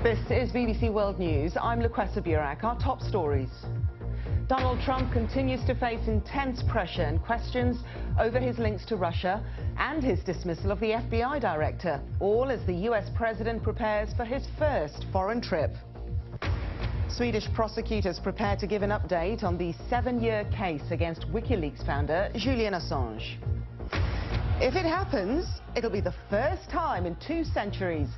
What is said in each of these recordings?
This is BBC World News. I'm Luquessa Burak. Our top stories. Donald Trump continues to face intense pressure and questions over his links to Russia and his dismissal of the FBI director, all as the US president prepares for his first foreign trip. Swedish prosecutors prepare to give an update on the 7-year case against WikiLeaks founder Julian Assange. If it happens, it'll be the first time in 2 centuries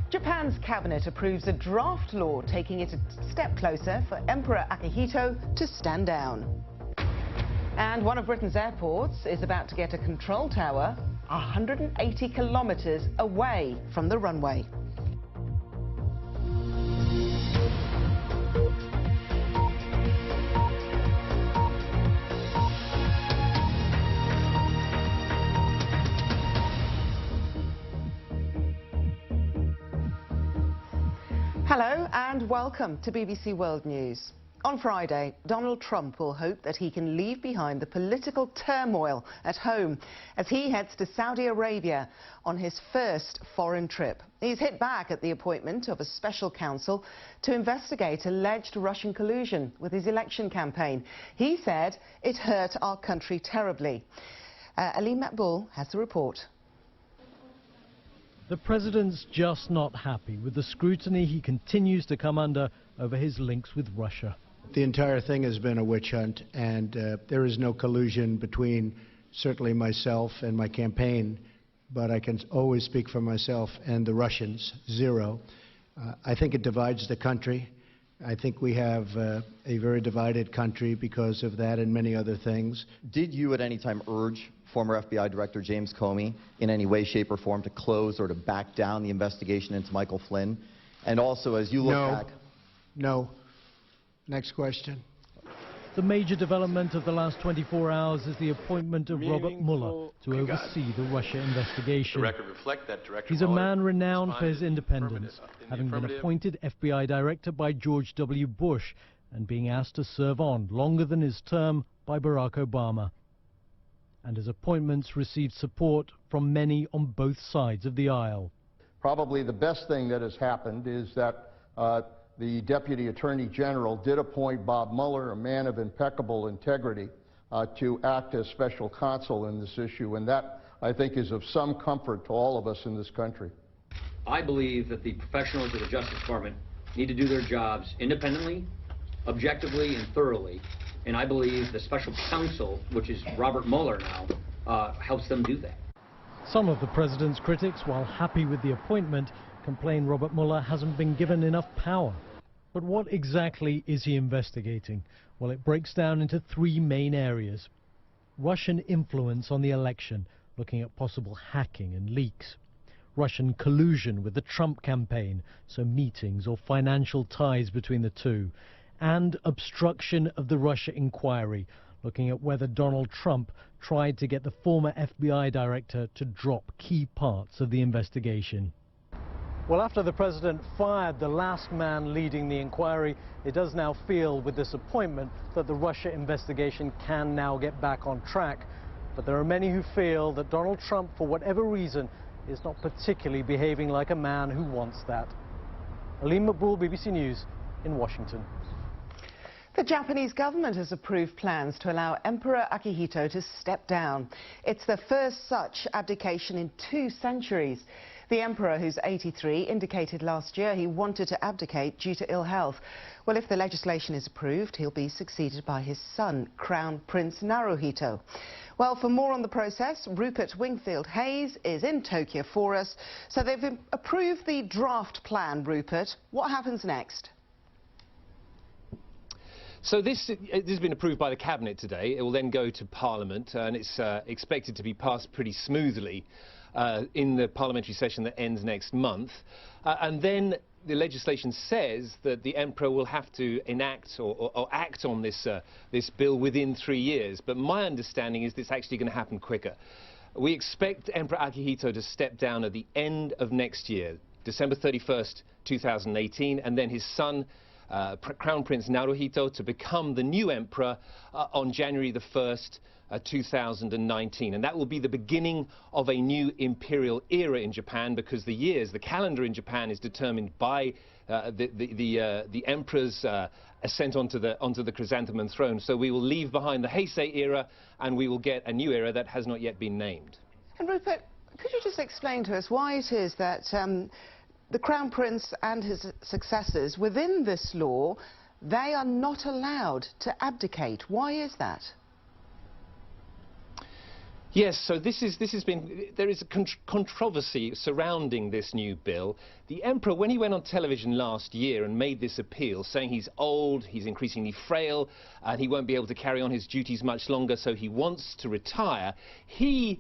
Japan's cabinet approves a draft law taking it a step closer for Emperor Akihito to stand down. And one of Britain's airports is about to get a control tower 180 kilometres away from the runway. Hello and welcome to BBC World News. On Friday, Donald Trump will hope that he can leave behind the political turmoil at home as he heads to Saudi Arabia on his first foreign trip. He's hit back at the appointment of a special counsel to investigate alleged Russian collusion with his election campaign. He said it hurt our country terribly. Aleem Makboul has the report. The president's just not happy with the scrutiny he continues to come under over his links with Russia. The entire thing has been a witch hunt, and there is no collusion between certainly myself and my campaign, but I can always speak for myself and the Russians, zero. I think it divides the country. I think we have a very divided country because of that and many other things. Did you at any time urge former FBI Director James Comey in any way, shape, or form to close or to back down the investigation into Michael Flynn? And also, as you look back... No. Next question. The major development of the last 24 hours is the appointment of Robert Mueller to oversee the Russia investigation. He's a man renowned for his independence, having been appointed FBI Director by George W. Bush and being asked to serve on longer than his term by Barack Obama. And his appointments received support from many on both sides of the aisle. Probably the best thing that has happened is that the Deputy Attorney General did appoint Bob Mueller, a man of impeccable integrity, to act as special counsel in this issue, and that, I think, is of some comfort to all of us in this country. I believe that the professionals of the Justice Department need to do their jobs independently, objectively, and thoroughly. And I believe the special counsel, which is Robert Mueller now, helps them do that. Some of the president's critics, while happy with the appointment, complain Robert Mueller hasn't been given enough power. But what exactly is he investigating? Well, it breaks down into 3 main areas. Russian influence on the election, looking at possible hacking and leaks. Russian collusion with the Trump campaign, so meetings or financial ties between the two. And obstruction of the Russia inquiry, looking at whether Donald Trump tried to get the former FBI director to drop key parts of the investigation. Well, after the president fired the last man leading the inquiry, it does now feel with this appointment that the Russia investigation can now get back on track. But there are many who feel that Donald Trump, for whatever reason, is not particularly behaving like a man who wants that. Aleem Makboul, BBC News in Washington. The Japanese government has approved plans to allow Emperor Akihito to step down. It's the first such abdication in 2 centuries. The emperor, who's 83, indicated last year he wanted to abdicate due to ill health. Well, if the legislation is approved, he'll be succeeded by his son, Crown Prince Naruhito. Well, for more on the process, Rupert Wingfield-Hayes is in Tokyo for us. So they've approved the draft plan, Rupert. What happens next? So this has been approved by the Cabinet today. It will then go to Parliament, and it's expected to be passed pretty smoothly in the parliamentary session that ends next month. And then the legislation says that the Emperor will have to enact or act on this bill within 3 years. But my understanding is it's actually going to happen quicker. We expect Emperor Akihito to step down at the end of next year, December 31st, 2018, and then his son, Crown Prince Naruhito to become the new emperor on January the 1st, 2019, and that will be the beginning of a new imperial era in Japan, because the calendar in Japan is determined by the emperor's ascent onto the chrysanthemum throne. So we will leave behind the Heisei era and we will get a new era that has not yet been named. And Rupert, could you just explain to us why it is that the Crown Prince and his successors within this law, they are not allowed to abdicate? Why is that? Yes, so there is a controversy surrounding this new bill. The emperor, when he went on television last year and made this appeal, saying he's old, he's increasingly frail, and he won't be able to carry on his duties much longer, so he wants to retire, he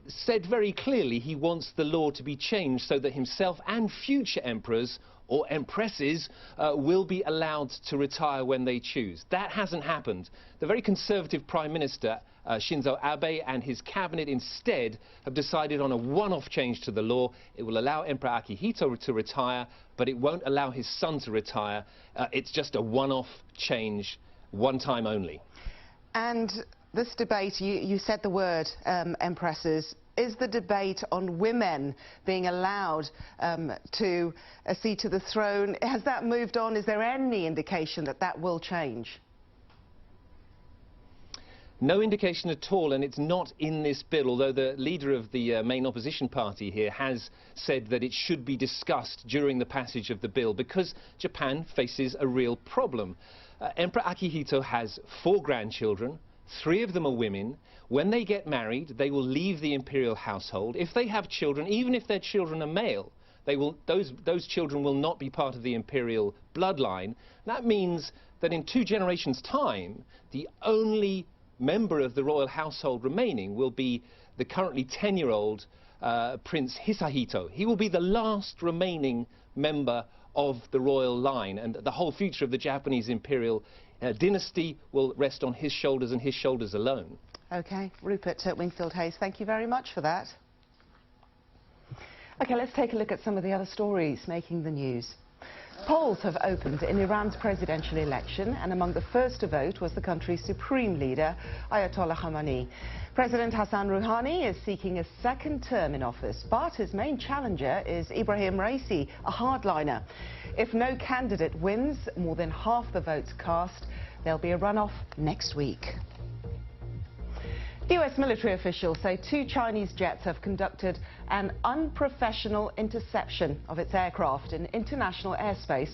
said very clearly he wants the law to be changed so that himself and future emperors or empresses will be allowed to retire when they choose. That hasn't happened. The very conservative Prime Minister, Shinzo Abe, and his cabinet instead have decided on a one-off change to the law. It will allow Emperor Akihito to retire, but it won't allow his son to retire. It's just a one-off change, one time only. And this debate, you said the word empresses. Is the debate on women being allowed to a seat to the throne, has that moved on? Is there any indication that that will change? No indication at all, and it's not in this bill, although the leader of the main opposition party here has said that it should be discussed during the passage of the bill, because Japan faces a real problem. Emperor Akihito has 4 grandchildren. 3 of them are women. When they get married, they will leave the imperial household. If they have children, even if their children are male, those children will not be part of the imperial bloodline. That means that in 2 generations' time, the only member of the royal household remaining will be the currently 10-year-old Prince Hisahito. He will be the last remaining member of the royal line, and the whole future of the Japanese imperial dynasty will rest on his shoulders and his shoulders alone. OK, Rupert Wingfield-Hayes, thank you very much for that. OK, let's take a look at some of the other stories making the news. Polls have opened in Iran's presidential election, and among the first to vote was the country's supreme leader, Ayatollah Khamenei. President Hassan Rouhani is seeking a second term in office, but his main challenger is Ebrahim Raisi, a hardliner. If no candidate wins more than half the votes cast, there'll be a runoff next week. US military officials say 2 Chinese jets have conducted an unprofessional interception of its aircraft in international airspace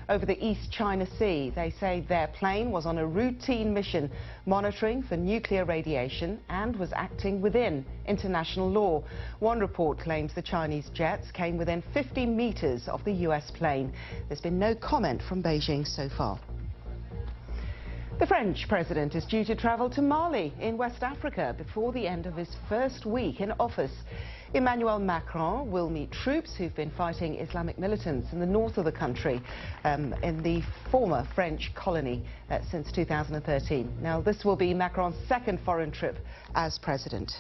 over the East China Sea. They say their plane was on a routine mission monitoring for nuclear radiation and was acting within international law. One report claims the Chinese jets came within 50 meters of the US plane. There's been no comment from Beijing so far. The French president is due to travel to Mali in West Africa before the end of his first week in office. Emmanuel Macron will meet troops who've been fighting Islamic militants in the north of the country, in the former French colony since 2013. Now, this will be Macron's second foreign trip as president.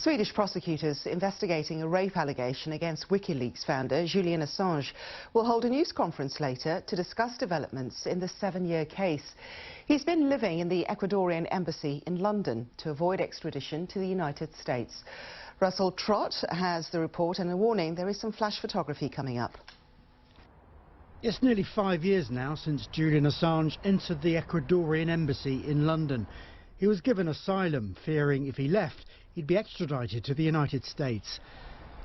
Swedish prosecutors investigating a rape allegation against WikiLeaks founder Julian Assange will hold a news conference later to discuss developments in the 7-year case. He's been living in the Ecuadorian embassy in London to avoid extradition to the United States. Russell Trott has the report, and a warning, there is some flash photography coming up. It's nearly 5 years now since Julian Assange entered the Ecuadorian embassy in London. He was given asylum, fearing if he left, he'd be extradited to the United States.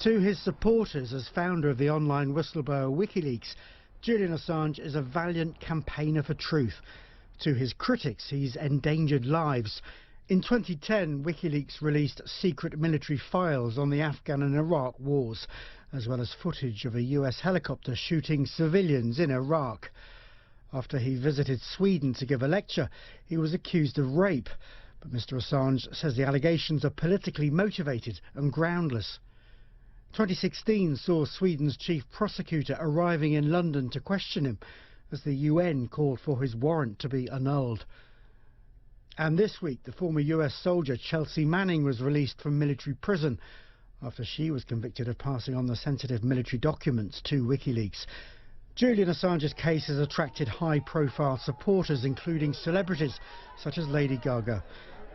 To his supporters as founder of the online whistleblower WikiLeaks, Julian Assange is a valiant campaigner for truth. To his critics, he's endangered lives. In 2010, WikiLeaks released secret military files on the Afghan and Iraq wars, as well as footage of a US helicopter shooting civilians in Iraq. After he visited Sweden to give a lecture, he was accused of rape. But Mr. Assange says the allegations are politically motivated and groundless. 2016 saw Sweden's chief prosecutor arriving in London to question him, as the UN called for his warrant to be annulled. And this week, the former US soldier Chelsea Manning was released from military prison after she was convicted of passing on the sensitive military documents to WikiLeaks. Julian Assange's case has attracted high-profile supporters, including celebrities such as Lady Gaga.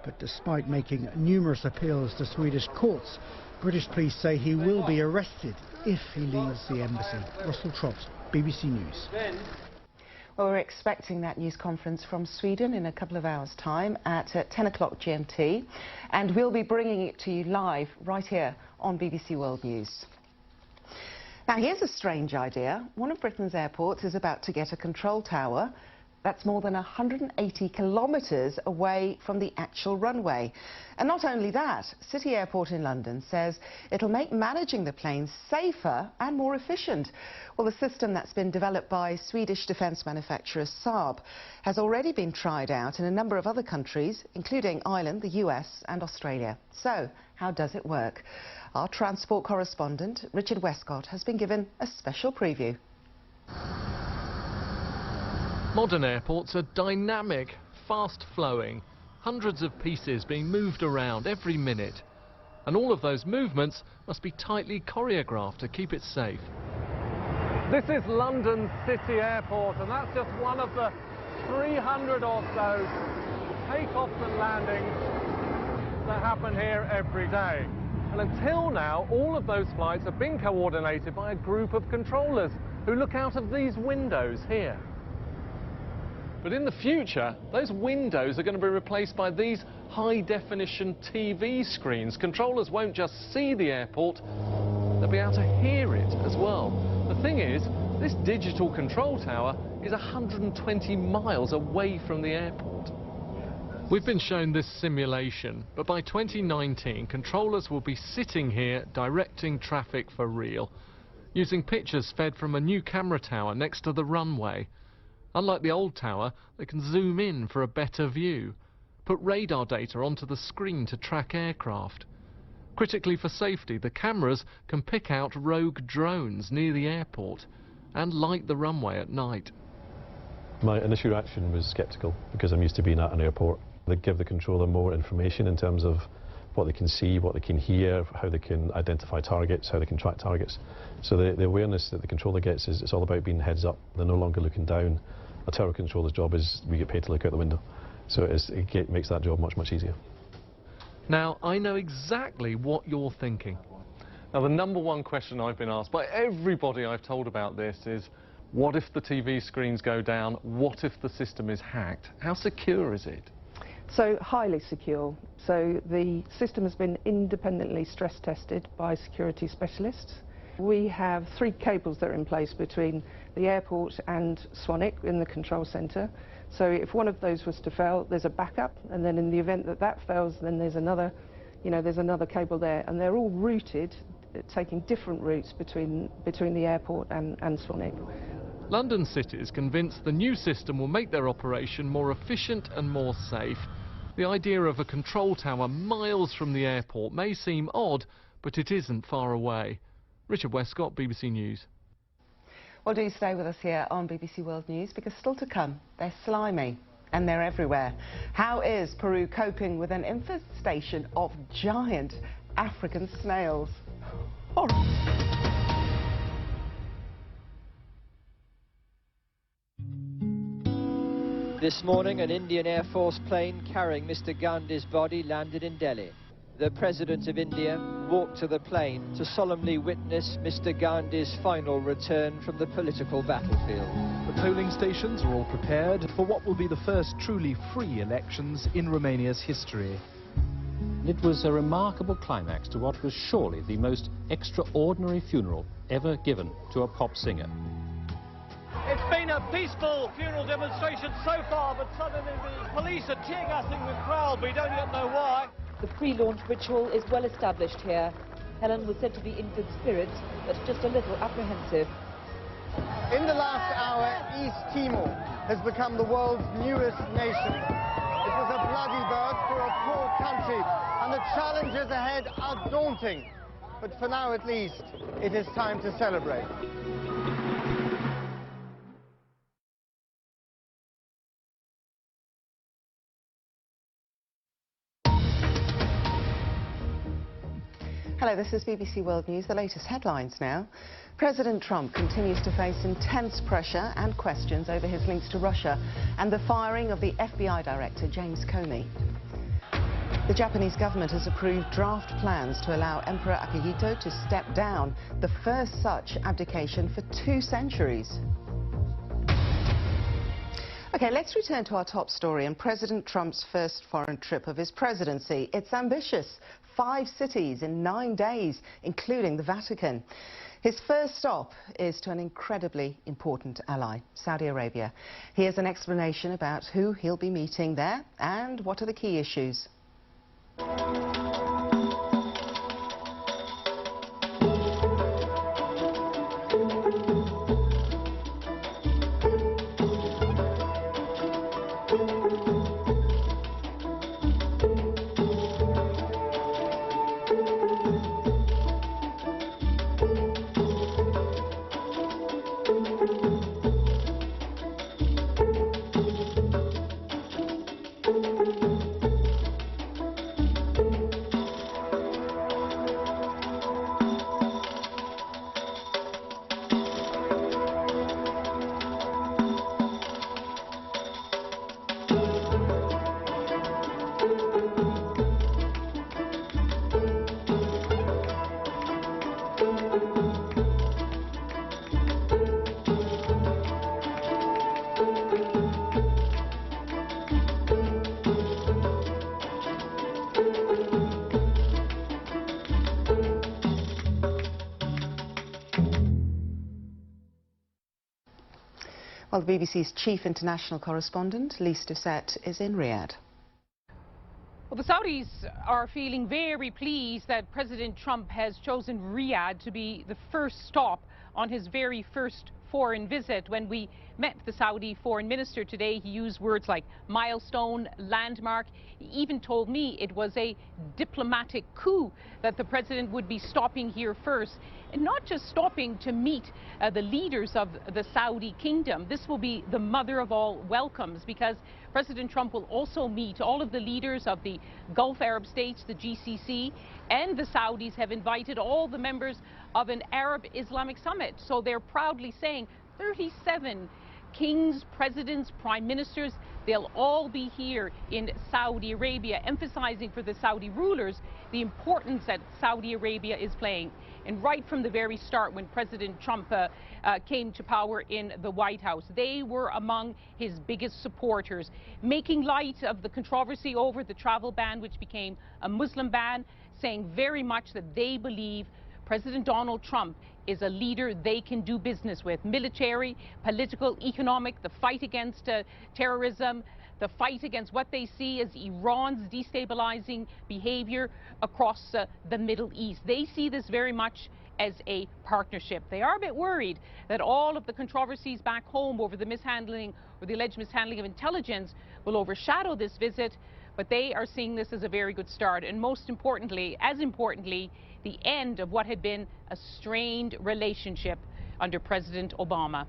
But despite making numerous appeals to Swedish courts, British police say he will be arrested if he leaves the embassy. Russell Trott, BBC News. Well, we're expecting that news conference from Sweden in a couple of hours' time at 10 o'clock GMT, and we'll be bringing it to you live right here on BBC World News. Now, here's a strange idea. One of Britain's airports is about to get a control tower that's more than 180 kilometres away from the actual runway. And not only that, City Airport in London says it'll make managing the planes safer and more efficient. Well, the system that's been developed by Swedish defence manufacturer Saab has already been tried out in a number of other countries, including Ireland, the US and Australia. So, how does it work? Our transport correspondent, Richard Westcott, has been given a special preview. Modern airports are dynamic, fast-flowing, hundreds of pieces being moved around every minute. And all of those movements must be tightly choreographed to keep it safe. This is London City Airport, and that's just one of the 300 or so takeoffs and landings that happen here every day. And until now, all of those flights have been coordinated by a group of controllers who look out of these windows here. But in the future, those windows are going to be replaced by these high-definition TV screens. Controllers won't just see the airport, they'll be able to hear it as well. The thing is, this digital control tower is 120 miles away from the airport. We've been shown this simulation, but by 2019, controllers will be sitting here directing traffic for real, using pictures fed from a new camera tower next to the runway. Unlike the old tower, they can zoom in for a better view, put radar data onto the screen to track aircraft. Critically for safety, the cameras can pick out rogue drones near the airport and light the runway at night. My initial reaction was sceptical because I'm used to being at an airport. They give the controller more information in terms of what they can see, what they can hear, how they can identify targets, how they can track targets. So the awareness that the controller gets is it's all about being heads up. They're no longer looking down. A tower controller's job is we get paid to look out the window. So it makes that job much, much easier. Now, I know exactly what you're thinking. Now, the number one question I've been asked by everybody I've told about this is, what if the TV screens go down? What if the system is hacked? How secure is it? So highly secure. So the system has been independently stress tested by security specialists. We have 3 cables that are in place between the airport and Swanwick in the control centre. So if one of those was to fail, there's a backup, and then in the event that that fails, then there's another, there's another cable there, and they're all routed, taking different routes between the airport and Swanwick. London City is convinced the new system will make their operation more efficient and more safe. The idea of a control tower miles from the airport may seem odd, but it isn't far away. Richard Westcott, BBC News. Well, do stay with us here on BBC World News, because still to come, they're slimy and they're everywhere. How is Peru coping with an infestation of giant African snails? This morning, an Indian Air Force plane carrying Mr. Gandhi's body landed in Delhi. The President of India walked to the plane to solemnly witness Mr. Gandhi's final return from the political battlefield. The polling stations are all prepared for what will be the first truly free elections in Romania's history. It was a remarkable climax to what was surely the most extraordinary funeral ever given to a pop singer. It's been a peaceful funeral demonstration so far, but suddenly the police are tear gassing the crowd. We don't yet know why. The pre-launch ritual is well established here. Helen was said to be in good spirits, but just a little apprehensive. In the last hour, East Timor has become the world's newest nation. It was a bloody birth for a poor country, and the challenges ahead are daunting. But for now, at least, it is time to celebrate. Hello, this is BBC World News. The latest headlines now. President Trump continues to face intense pressure and questions over his links to Russia and the firing of the FBI director, James Comey. The Japanese government has approved draft plans to allow Emperor Akihito to step down, the first such abdication for 2 centuries. OK, let's return to our top story and President Trump's first foreign trip of his presidency. It's ambitious. 5 cities in 9 days, including the Vatican. His first stop is to an incredibly important ally, Saudi Arabia. Here's an explanation about who he'll be meeting there and what are the key issues. Well, the BBC's chief international correspondent, Lise Doucette, is in Riyadh. Well, the Saudis are feeling very pleased that President Trump has chosen Riyadh to be the first stop on his very first foreign visit. When we met the Saudi foreign minister today, he used words like milestone, landmark. He even told me it was a diplomatic coup that the president would be stopping here first. And not just stopping to meet the leaders of the Saudi kingdom. This will be the mother of all welcomes, because President Trump will also meet all of the leaders of the Gulf Arab states, the GCC, and the Saudis have invited all the members of an Arab Islamic summit. So they're proudly saying 37 kings, presidents, prime ministers, they'll all be here in Saudi Arabia, emphasizing for the Saudi rulers the importance that Saudi Arabia is playing. And right from the very start, when President Trump came to power in the White House, they were among his biggest supporters, making light of the controversy over the travel ban, which became a Muslim ban, saying very much that they believe President Donald Trump is a leader they can do business with. Military, political, economic, the fight against terrorism, the fight against what they see as Iran's destabilizing behavior across the Middle East. They see this very much as a partnership. They are a bit worried that all of the controversies back home over the mishandling or the alleged mishandling of intelligence will overshadow this visit, but they are seeing this as a very good start. And most importantly, as importantly, the end of what had been a strained relationship under President Obama.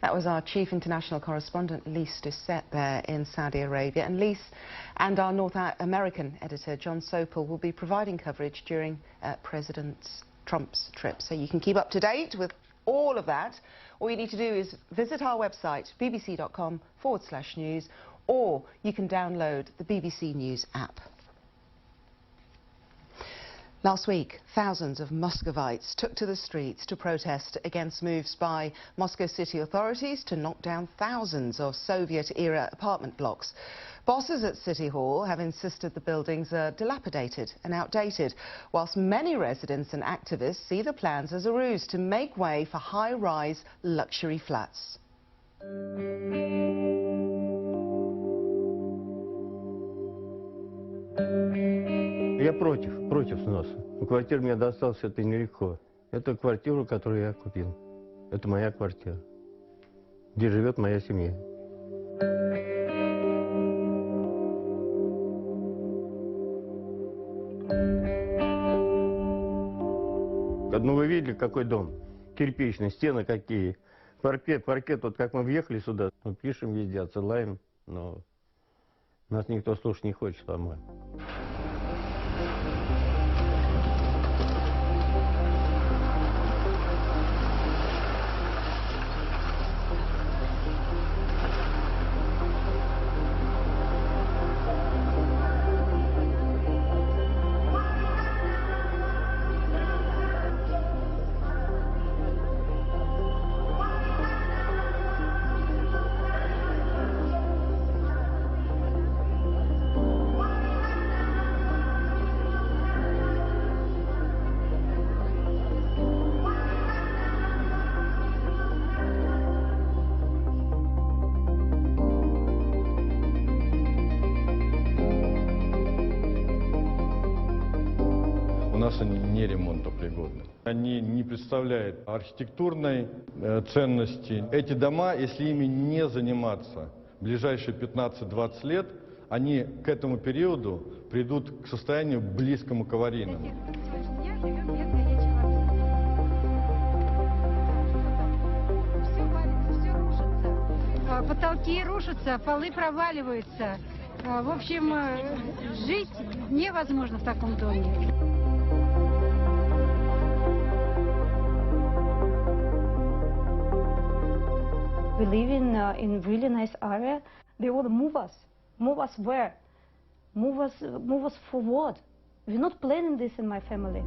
That was our chief international correspondent, Lise Doucette, there in Saudi Arabia. And Lise and our North American editor, John Sopel, will be providing coverage during President Trump's trip. So you can keep up to date with all of that. All you need to do is visit our website, bbc.com/news, or you can download the BBC News app. Last week, thousands of Muscovites took to the streets to protest against moves by Moscow city authorities to knock down thousands of Soviet-era apartment blocks. Bosses at City Hall have insisted the buildings are dilapidated and outdated, whilst many residents and activists see the plans as a ruse to make way for high-rise luxury flats. Я против сноса. Квартира мне досталась, это нелегко. Это квартира, которую я купил. Это моя квартира, где живет моя семья. Ну вы видели, какой дом? Кирпичный, стены какие. Паркет, вот как мы въехали сюда, мы пишем везде, отсылаем, но нас никто слушать не хочет, по-моему. не ремонтопригодны. Они не представляют архитектурной ценности. Эти дома, если ими не заниматься в ближайшие 15-20 лет, они к этому периоду придут к состоянию близкому к аварийному. Потолки рушатся, полы проваливаются. В общем, жить невозможно в таком доме. We live in really nice area. They want to move us. Move us where? Move us for what? We're not planning this in my family.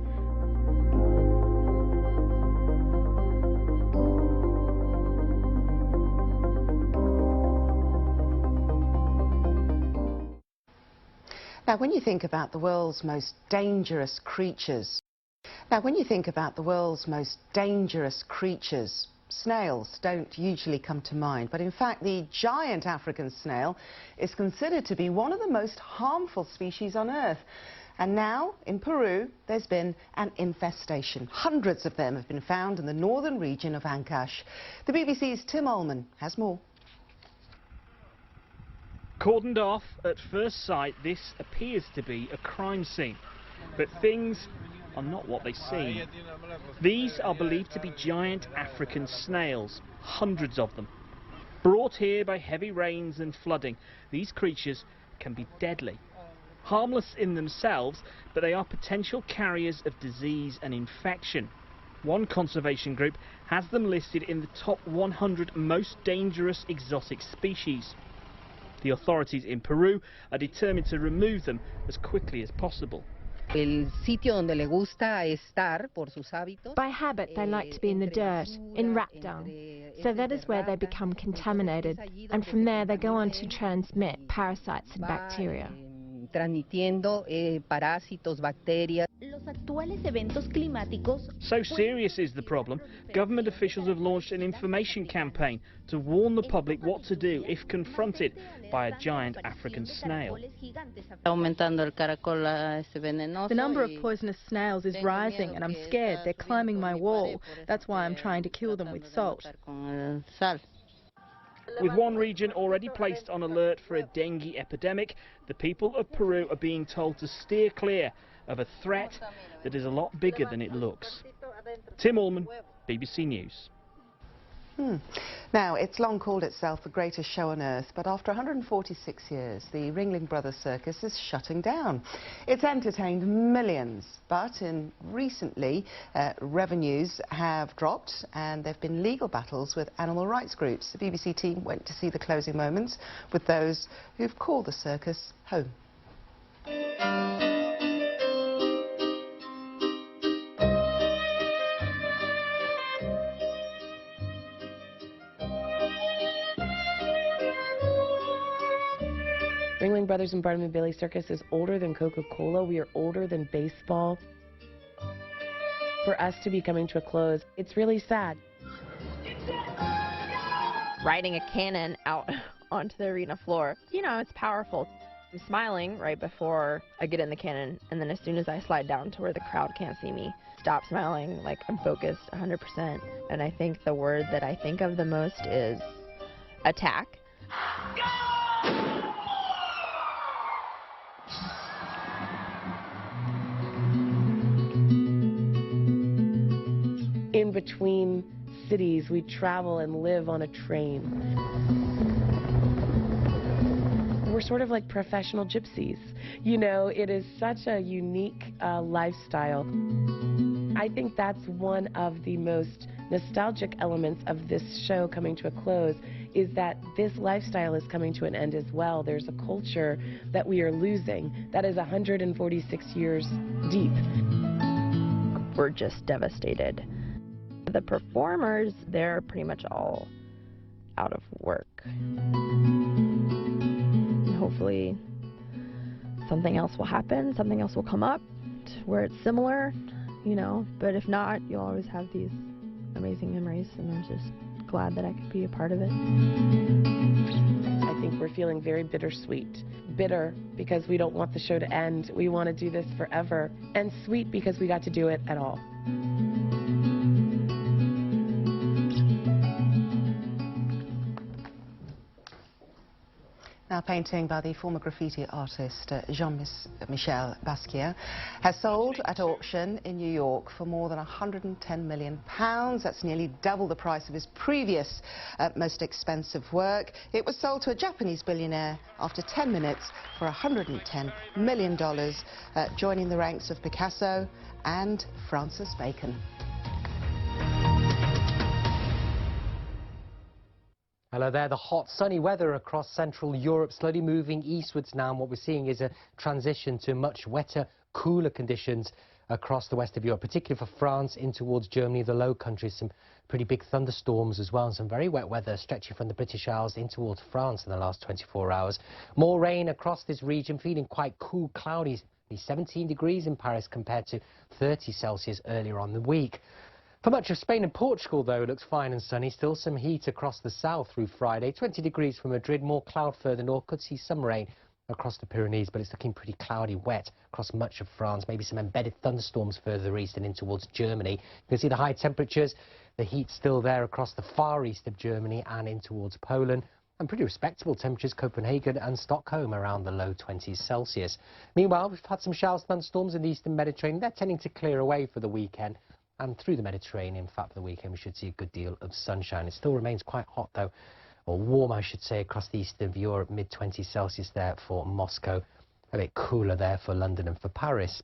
Now, when you think about the world's most dangerous creatures, snails don't usually come to mind, but in fact the giant African snail is considered to be one of the most harmful species on Earth. And now, in Peru, there's been an infestation. Hundreds of them have been found in the northern region of Ancash. The BBC's Tim Ullman has more. Cordoned off at first sight, this appears to be a crime scene. But things are not what they seem. These are believed to be giant African snails, hundreds of them. Brought here by heavy rains and flooding, these creatures can be deadly. Harmless in themselves, but they are potential carriers of disease and infection. One conservation group has them listed in the top 100 most dangerous exotic species. The authorities in Peru are determined to remove them as quickly as possible. By habit, they like to be in the dirt, in rat dung. So that is where they become contaminated, and from there they go on to transmit parasites and bacteria. So serious is the problem, government officials have launched an information campaign to warn the public what to do if confronted by a giant African snail. The number of poisonous snails is rising and I'm scared. They're climbing my wall. That's why I'm trying to kill them with salt. With one region already placed on alert for a dengue epidemic, the people of Peru are being told to steer clear of a threat that is a lot bigger than it looks. Tim Ullman, BBC News. Now, it's long called itself the greatest show on earth, but after 146 years, the Ringling Brothers Circus is shutting down. It's entertained millions, but recently revenues have dropped and there have been legal battles with animal rights groups. The BBC team went to see the closing moments with those who've called the circus home. Ringling Brothers and Barnum & Bailey Circus is older than Coca-Cola. We are older than baseball. For us to be coming to a close, it's really sad. Riding a cannon out onto the arena floor, you know, it's powerful. I'm smiling right before I get in the cannon, and then as soon as I slide down to where the crowd can't see me, stop smiling, like I'm focused 100%. And I think the word that I think of the most is attack. In between cities, we travel and live on a train. We're sort of like professional gypsies. You know, it is such a unique lifestyle. I think that's one of the most nostalgic elements of this show coming to a close, is that this lifestyle is coming to an end as well. There's a culture that we are losing that is 146 years deep. We're just devastated. The performers, they're pretty much all out of work. Hopefully something else will happen, something else will come up where it's similar, you know, but if not, you'll always have these amazing memories, and I'm just glad that I could be a part of it. I think We're feeling very bittersweet. Bitter because we don't want the show to end. We want to do this forever. And sweet because we got to do it at all. Now, painting by the former graffiti artist Jean-Michel Basquiat has sold at auction in New York for more than £110 million. That's nearly double the price of his previous most expensive work. It was sold to a Japanese billionaire after 10 minutes for $110 million, joining the ranks of Picasso and Francis Bacon. Hello there. The hot, sunny weather across Central Europe slowly moving eastwards now, and what we're seeing is a transition to much wetter, cooler conditions across the west of Europe, particularly for France in towards Germany, the Low Countries. Some pretty big thunderstorms as well, and some very wet weather stretching from the British Isles in towards France in the last 24 hours. More rain across this region, feeling quite cool, cloudy. 17 degrees in Paris compared to 30 Celsius earlier on the week. For much of Spain and Portugal, though, it looks fine and sunny. Still some heat across the south through Friday. 20 degrees from Madrid, more cloud further north. Could see some rain across the Pyrenees, but it's looking pretty cloudy, wet across much of France. Maybe some embedded thunderstorms further east and in towards Germany. You can see the high temperatures. The heat still there across the far east of Germany and in towards Poland. And pretty respectable temperatures, Copenhagen and Stockholm around the low 20s Celsius. Meanwhile, we've had some showers, thunderstorms in the eastern Mediterranean. They're tending to clear away for the weekend. And through the Mediterranean, in fact, for the weekend, we should see a good deal of sunshine. It still remains quite hot, though, or warm, I should say, across the east of Europe, mid-20s Celsius there for Moscow. A bit cooler there for London and for Paris.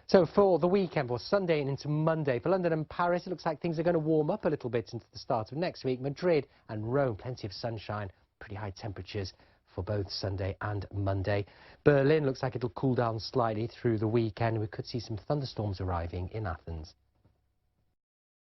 So for the weekend, for Sunday and into Monday, for London and Paris, it looks like things are going to warm up a little bit into the start of next week. Madrid and Rome, plenty of sunshine, pretty high temperatures for both Sunday and Monday. Berlin looks like it'll cool down slightly through the weekend. We could see some thunderstorms arriving in Athens.